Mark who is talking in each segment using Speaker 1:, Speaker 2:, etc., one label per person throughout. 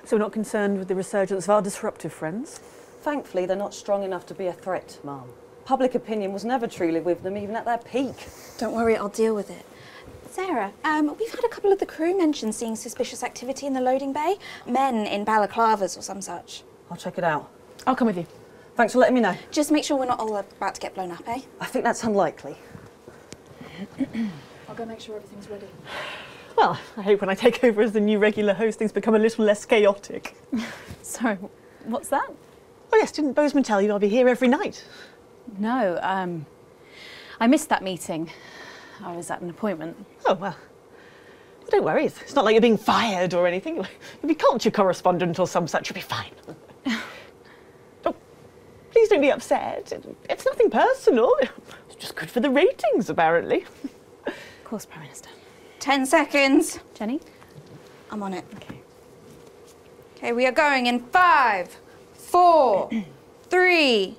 Speaker 1: So we're not concerned with the resurgence of our disruptive friends?
Speaker 2: Thankfully, they're not strong enough to be a threat, Mum. Public opinion was never truly with them, even at their peak.
Speaker 3: Don't worry, I'll deal with it. Sarah, we've had a couple of the crew mention seeing suspicious activity in the loading bay. Men in balaclavas or some such.
Speaker 2: I'll check it out.
Speaker 1: I'll come with you.
Speaker 2: Thanks for letting me know.
Speaker 3: Just make sure we're not all about to get blown up, eh?
Speaker 2: I think that's unlikely.
Speaker 3: I'll go make sure everything's ready.
Speaker 1: Well, I hope when I take over as the new regular host, things become a little less chaotic.
Speaker 4: Sorry, what's that?
Speaker 1: Oh yes, didn't Bozeman tell you I'll be here every night?
Speaker 4: No, I missed that meeting. I was at an appointment.
Speaker 1: Oh, well, don't worry. It's not like you're being fired or anything. You'll be culture correspondent or some such. You'll be fine. Oh, please don't be upset. It's nothing personal. It's just good for the ratings, apparently.
Speaker 4: Of course, Prime Minister.
Speaker 3: 10 seconds.
Speaker 4: Jenny?
Speaker 3: I'm on it.
Speaker 4: Okay.
Speaker 3: Okay, we are going in 5, 4, 3.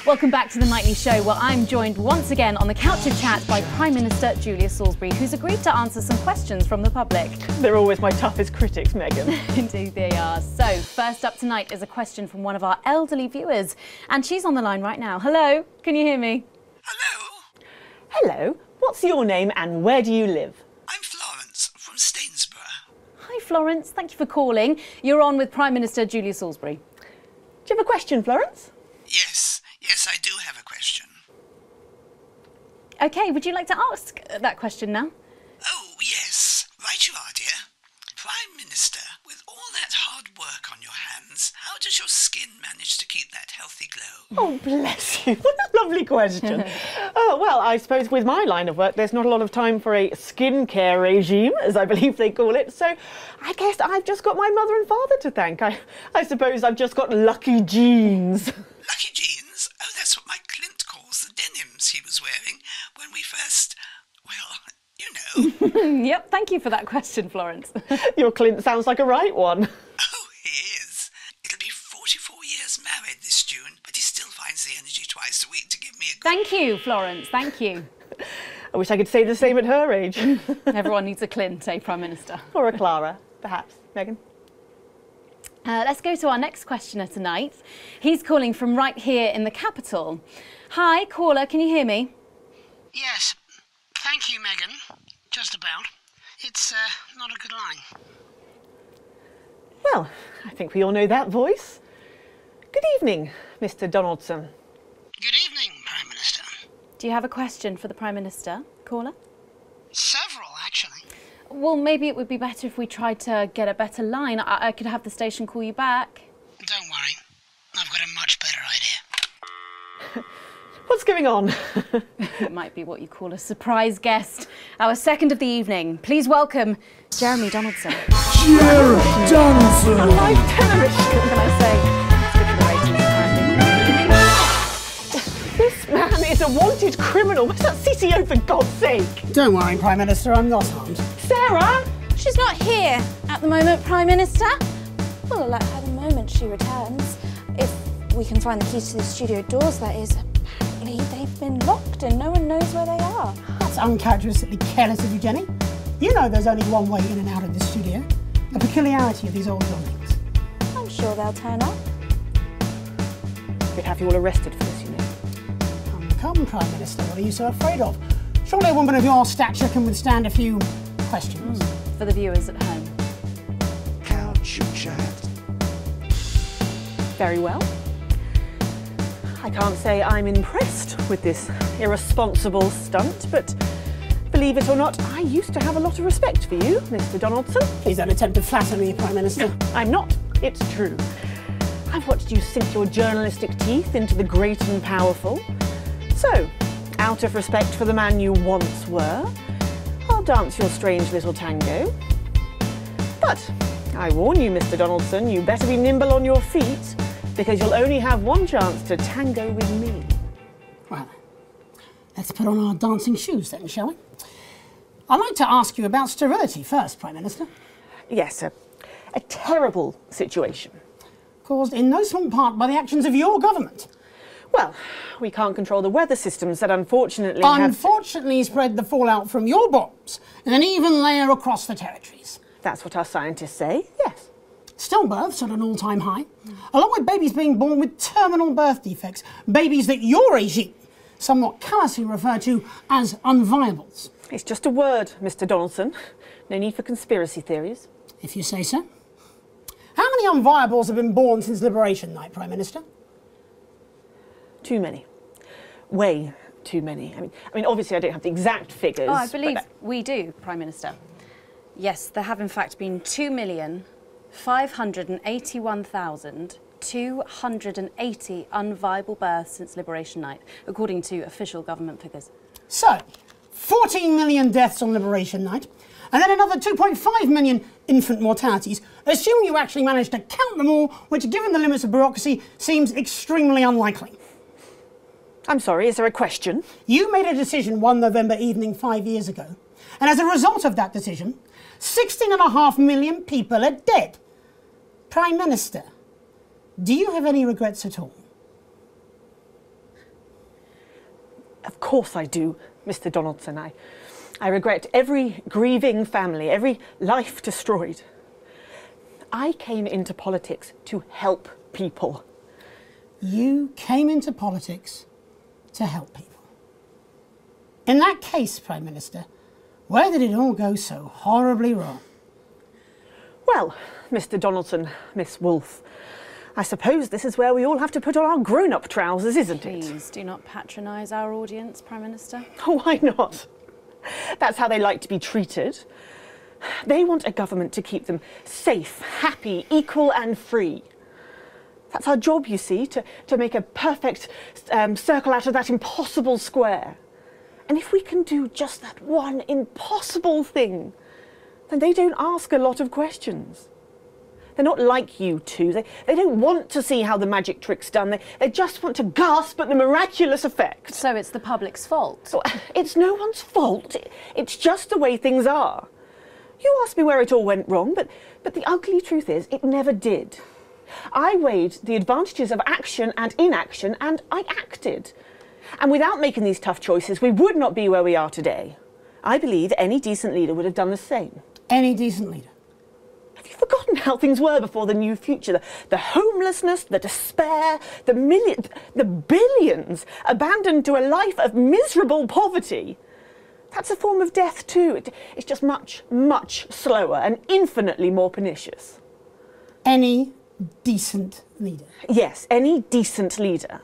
Speaker 4: Welcome back to The Nightly Show, where I'm joined once again on the couch of chat by Prime Minister Julia Salisbury, who's agreed to answer some questions from the public.
Speaker 1: They're always my toughest critics, Megan.
Speaker 4: Indeed they are. So, first up tonight is a question from one of our elderly viewers, and she's on the line right now. Hello, can you hear me?
Speaker 5: Hello,
Speaker 1: Hello, what's your name and where do you live?
Speaker 5: I'm Florence from Stainsborough.
Speaker 4: Hi Florence, thank you for calling. You're on with Prime Minister Julia Salisbury.
Speaker 1: Do you have a question, Florence?
Speaker 5: Yes, I do have a question.
Speaker 4: Okay, would you like to ask that question now?
Speaker 5: Oh, yes. Right you are, dear. Prime Minister, with all that hard work on your hands, how does your skin manage to keep that healthy glow?
Speaker 1: Oh, bless you. What a lovely question. Oh, well, I suppose with my line of work, there's not a lot of time for a skincare regime, as I believe they call it. So I guess I've just got my mother and father to thank. I suppose I've just got lucky genes.
Speaker 5: Lucky jeans? Oh, that's what my Clint calls the denims he was wearing when we first, well, you know.
Speaker 4: Yep, thank you for that question, Florence.
Speaker 1: Your Clint sounds like a right one.
Speaker 5: Oh, he is. It'll be 44 years married this June, but he still finds the energy twice a week to give me a good...
Speaker 4: Thank you, Florence, thank you.
Speaker 1: I wish I could say the same at her age.
Speaker 4: Everyone needs a Clint, eh, Prime Minister?
Speaker 1: Or a Clara, perhaps. Megan?
Speaker 4: Let's go to our next questioner tonight. He's calling from right here in the capital. Hi, caller, can you hear me?
Speaker 5: Yes. Thank you, Megan. Just about. It's not a good line.
Speaker 1: Well, I think we all know that voice. Good evening, Mr. Donaldson.
Speaker 5: Good evening, Prime Minister.
Speaker 4: Do you have a question for the Prime Minister, caller?
Speaker 5: Several, actually.
Speaker 4: Well, maybe it would be better if we tried to get a better line. I could have the station call you back.
Speaker 5: Don't worry. I've got a much better idea.
Speaker 1: What's going on?
Speaker 4: It might be what you call a surprise guest. Our second of the evening. Please welcome Jeremy Donaldson.
Speaker 6: Jeremy Donaldson!
Speaker 1: Live television!
Speaker 4: What can I say? It's good for the ratings, apparently.
Speaker 1: This man is a wanted criminal. Where's that CCO, for God's sake?
Speaker 6: Don't worry, Prime Minister, I'm not harmed.
Speaker 1: Sarah!
Speaker 3: She's not here at the moment, Prime Minister. We'll alert her the moment she returns. If we can find the keys to the studio doors, that is. Apparently they've been locked and no one knows where they are.
Speaker 6: That's uncharacteristically careless of you, Jenny. You know there's only one way in and out of the studio. A peculiarity of these old buildings.
Speaker 3: I'm sure they'll turn up.
Speaker 1: We'd have you all arrested for this, you know.
Speaker 6: Come, Prime Minister, what are you so afraid of? Surely a woman of your stature can withstand a few questions.
Speaker 4: For the viewers at home.
Speaker 5: Couch chat.
Speaker 1: Very well. I can't say I'm impressed with this irresponsible stunt, but believe it or not, I used to have a lot of respect for you, Mr. Donaldson.
Speaker 6: Please don't attempt to flatter me, Prime Minister.
Speaker 1: I'm not. It's true. I've watched you sink your journalistic teeth into the great and powerful. So, out of respect for the man you once were, I'll dance your strange little tango. But I warn you, Mr. Donaldson, you better be nimble on your feet, because you'll only have one chance to tango with me.
Speaker 6: Well, let's put on our dancing shoes then, shall we? I'd like to ask you about sterility first, Prime Minister.
Speaker 1: Yes, a terrible situation.
Speaker 6: Caused in no small part by the actions of your government.
Speaker 1: Well, we can't control the weather systems that unfortunately
Speaker 6: Unfortunately spread the fallout from your bombs in an even layer across the territories.
Speaker 1: That's what our scientists say, yes.
Speaker 6: Stillbirths at an all-time high, along with babies being born with terminal birth defects, babies that your regime somewhat callously refer to as unviables.
Speaker 1: It's just a word, Mr. Donaldson. No need for conspiracy theories.
Speaker 6: If you say so. How many unviables have been born since Liberation Night, Prime Minister?
Speaker 1: Too many. Way too many. I mean, obviously I don't have the exact figures.
Speaker 4: Oh, I believe we do, Prime Minister. Yes, there have in fact been 2,581,280 unviable births since Liberation Night, according to official government figures.
Speaker 6: So, 14 million deaths on Liberation Night, and then another 2.5 million infant mortalities, assuming you actually managed to count them all, which, given the limits of bureaucracy, seems extremely unlikely.
Speaker 1: I'm sorry, is there a question?
Speaker 6: You made a decision one November evening 5 years ago, and as a result of that decision, 16.5 million people are dead. Prime Minister, do you have any regrets at all?
Speaker 1: Of course I do, Mr. Donaldson. I regret every grieving family, every life destroyed. I came into politics to help people.
Speaker 6: You came into politics to help people. In that case, Prime Minister, where did it all go so horribly wrong?
Speaker 1: Well, Mr. Donaldson, Miss Wolfe, I suppose this is where we all have to put on our grown-up trousers, isn't it?
Speaker 4: Please do not patronise our audience, Prime Minister.
Speaker 1: Why not? That's how they like to be treated. They want a government to keep them safe, happy, equal and free. That's our job, you see, to make a perfect circle out of that impossible square. And if we can do just that one impossible thing, then they don't ask a lot of questions. They're not like you two. They don't want to see how the magic trick's done. They just want to gasp at the miraculous effect.
Speaker 4: So it's the public's fault?
Speaker 1: So, it's no one's fault. It's just the way things are. You asked me where it all went wrong, but the ugly truth is it never did. I weighed the advantages of action and inaction, and I acted. And without making these tough choices, we would not be where we are today. I believe any decent leader would have done the same.
Speaker 6: Any decent leader?
Speaker 1: Have you forgotten how things were before the new future? The homelessness, the despair, the billions abandoned to a life of miserable poverty. That's a form of death too. It's just much, much slower and infinitely more pernicious.
Speaker 6: Any decent leader?
Speaker 1: Yes, any decent leader.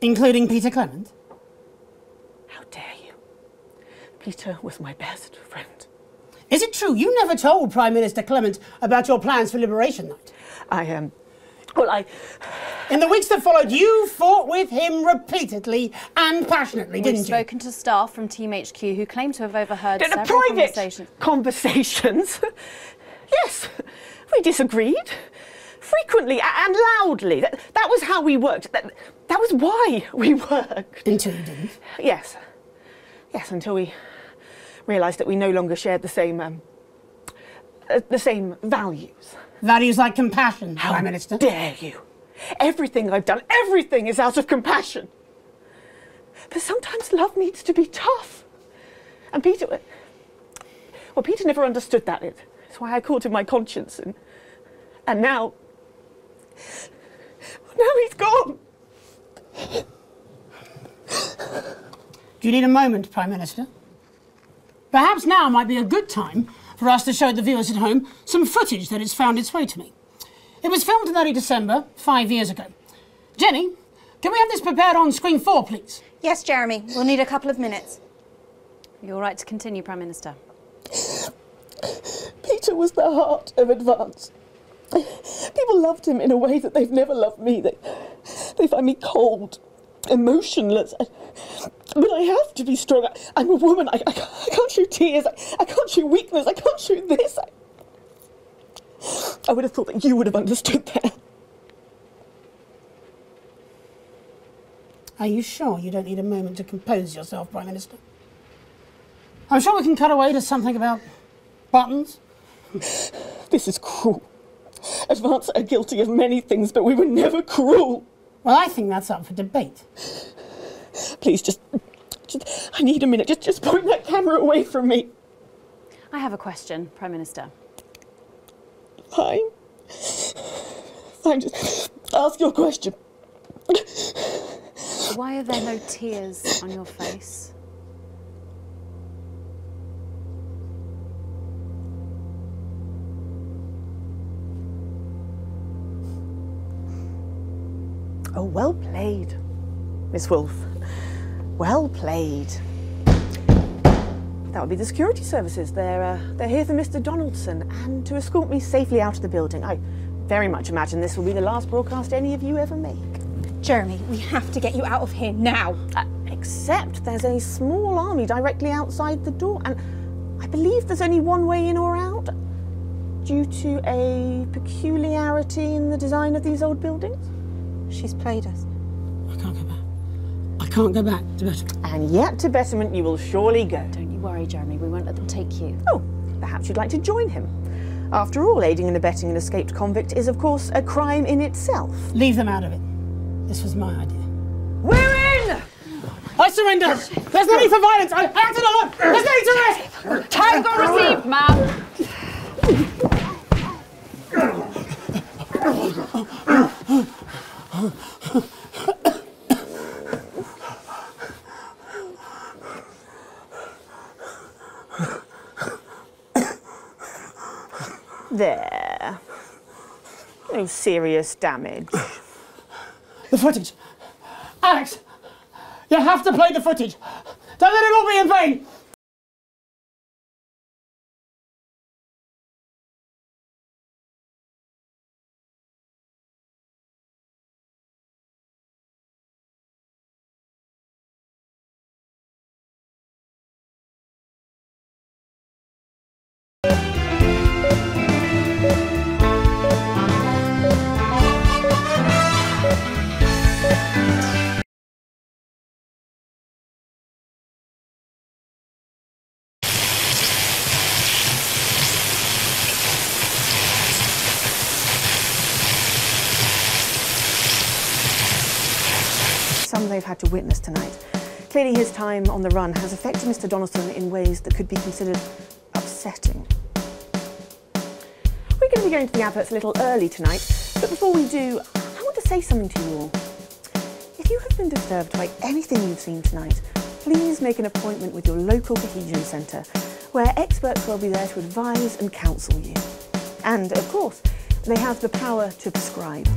Speaker 6: Including Peter Clement?
Speaker 1: How dare you? Peter was my best friend.
Speaker 6: Is it true you never told Prime Minister Clement about your plans for Liberation Night? In the weeks that followed, you fought with him repeatedly and passionately, didn't you?
Speaker 4: We've spoken to staff from Team HQ who claim to have overheard several
Speaker 1: private conversations? Yes, we disagreed. Frequently and loudly. That was how we worked. That was why we worked.
Speaker 6: Until you didn't?
Speaker 1: Yes. Yes, until we realised that we no longer shared the same values.
Speaker 6: Values like compassion, Prime Minister.
Speaker 1: How dare you? Everything I've done, everything is out of compassion. But sometimes love needs to be tough. And Peter never understood that. It's why I called him my conscience. And now he's gone.
Speaker 6: Do you need a moment, Prime Minister? Perhaps now might be a good time for us to show the viewers at home some footage that has found its way to me. It was filmed in early December, 5 years ago. Jenny, can we have this prepared on screen 4, please?
Speaker 3: Yes, Jeremy. We'll need a couple of minutes.
Speaker 4: You're all right to continue, Prime Minister.
Speaker 1: Peter was the heart of advance. People loved him in a way that they've never loved me. They find me cold, emotionless. But I have to be strong. I'm a woman. I can't show tears. I can't show weakness. I can't show this. I would have thought that you would have understood that.
Speaker 6: Are you sure you don't need a moment to compose yourself, Prime Minister? I'm sure we can cut away to something about buttons.
Speaker 1: This is cruel. Advance are guilty of many things, but we were never cruel.
Speaker 6: Well, I think that's up for debate.
Speaker 1: Please, just I need a minute. Just point that camera away from me.
Speaker 4: I have a question, Prime Minister.
Speaker 7: Fine. Fine, just ask your question.
Speaker 4: Why are there no tears on your face?
Speaker 1: Oh, well played, Miss Wolfe. Well played. That would be the security services. They're here for Mr. Donaldson and to escort me safely out of the building. I very much imagine this will be the last broadcast any of you ever make.
Speaker 3: Jeremy, we have to get you out of here now.
Speaker 1: Except there's a small army directly outside the door, and I believe there's only one way in or out, due to a peculiarity in the design of these old buildings.
Speaker 3: She's played us.
Speaker 6: I can't go back. I can't go back to Betterment.
Speaker 1: And yet to Betterment you will surely go.
Speaker 4: Don't you worry, Jeremy, we won't let them take you.
Speaker 1: Oh, perhaps you'd like to join him. After all, aiding and abetting an escaped convict is, of course, a crime in itself.
Speaker 6: Leave them out of it. This was my idea.
Speaker 1: We're in!
Speaker 6: I surrender! There's no need for violence! I acted alone! There's no need to rest!
Speaker 2: Tango received, ma'am.
Speaker 1: There. No serious damage.
Speaker 6: The footage! Alex! You have to play the footage! Don't let it all be in vain!
Speaker 1: Some they've had to witness tonight. Clearly his time on the run has affected Mr. Donaldson in ways that could be considered upsetting. We're going to be going to the adverts a little early tonight, but before we do, I want to say something to you all. If you have been disturbed by anything you've seen tonight, please make an appointment with your local cohesion centre, where experts will be there to advise and counsel you. And, of course, they have the power to prescribe.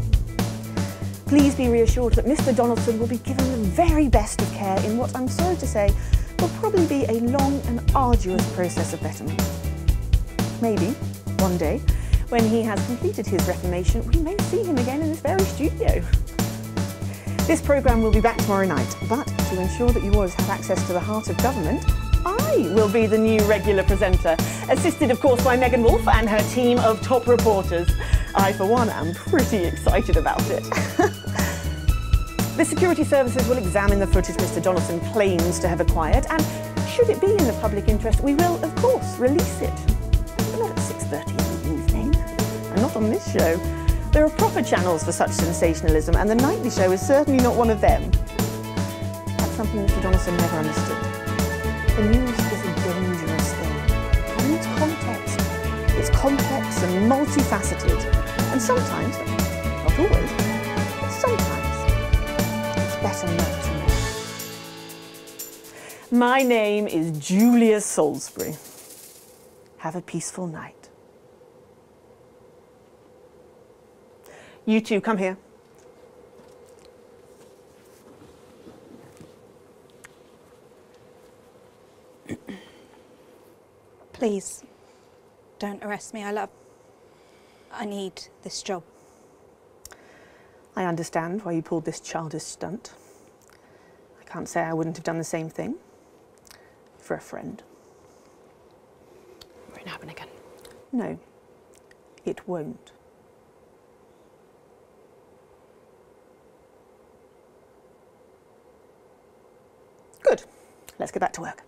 Speaker 1: Please be reassured that Mr. Donaldson will be given the very best of care in what I'm sorry to say will probably be a long and arduous process of betterment. Maybe, one day, when he has completed his reformation, we may see him again in this very studio. This programme will be back tomorrow night, but to ensure that you always have access to the heart of government, I will be the new regular presenter, assisted of course by Megan Wolfe and her team of top reporters. I, for one, am pretty excited about it. The security services will examine the footage Mr. Donaldson claims to have acquired, and should it be in the public interest, we will, of course, release it. But not at 6:30 in the evening, and not on this show. There are proper channels for such sensationalism, and the nightly show is certainly not one of them. That's something Mr. Donaldson never understood. The news is a dangerous thing. It needs context. It's complex and multifaceted. And sometimes, not always, but sometimes, it's better not to know. My name is Julia Salisbury. Have a peaceful night. You two, come here.
Speaker 3: Please, don't arrest me. I need this job.
Speaker 1: I understand why you pulled this childish stunt. I can't say I wouldn't have done the same thing. For a friend.
Speaker 4: It won't happen again.
Speaker 1: No, it won't. Good. Let's get back to work.